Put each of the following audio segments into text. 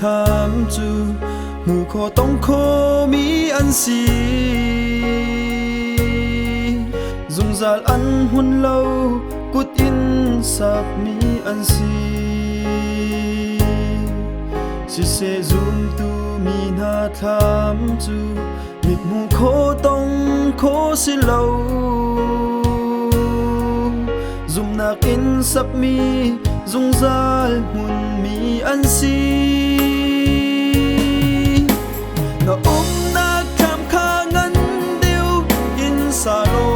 tham chu mu kho tong kho mi an si dung zal an hun lâu cút in sap mi an si se zoom tu mi na tham chu mit mu kho tong kho si lâu zoom nak in sap mi dung zal hun mi an si na na tham kha ngan deu in sa lo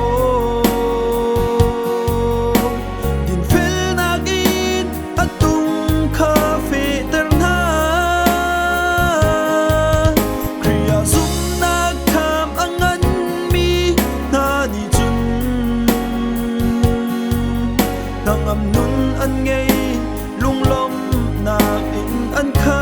din fel nak in atung kha fe ter na kriya zoom nak tham angan mi na ni chun nang am nun an ngei lung lom nak in an kha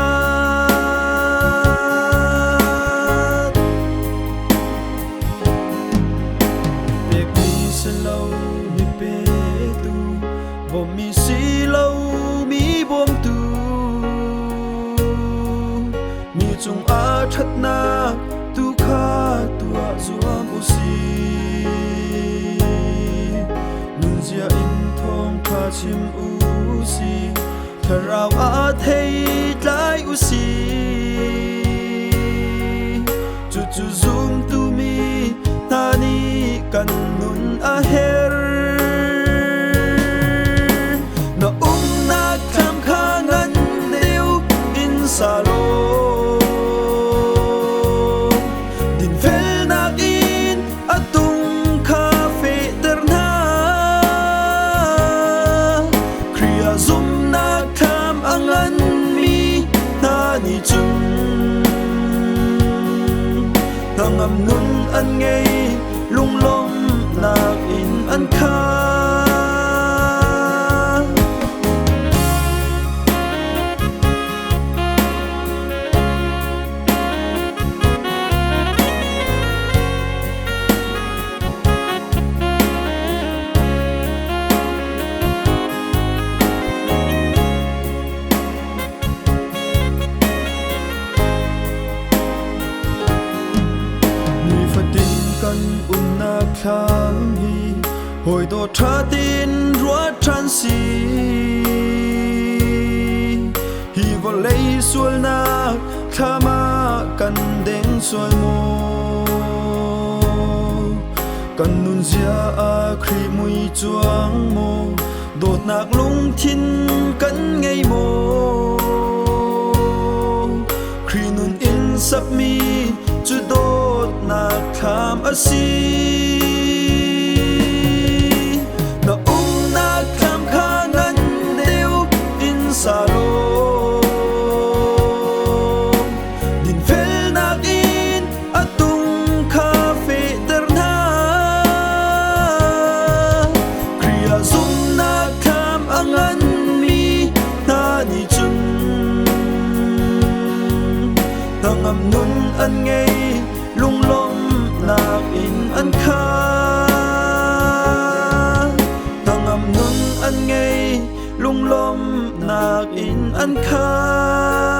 mi si lâu mi bom tu mi chung a that na tu kha tua zuam u si nun zia in thong kha chim u si tharau a thei lai u si chu chu zoom tu mi ta ni kan nun a her sa lo din fel nak in atung kha fe ter na kriya zoom nak tham angan mi na ni chung nangam nun an ngei lung lom nak in an kha tham hi hồi độ tra tin ruột tràn si hi vô lấy xuôi na thama cần đến xuôi mô cần nun zia a khri mui chuang mô đột nạc lung thiên cần ngay mô khri nun in sap mi chu đột nạc tham a si sa lo din fel nak in atung kha fe ter na kriya zoom nak tham angan mi na ni chun nangam nun an ngei lung lom nak in an kha nangam nun an ngei lung lom nak in an kha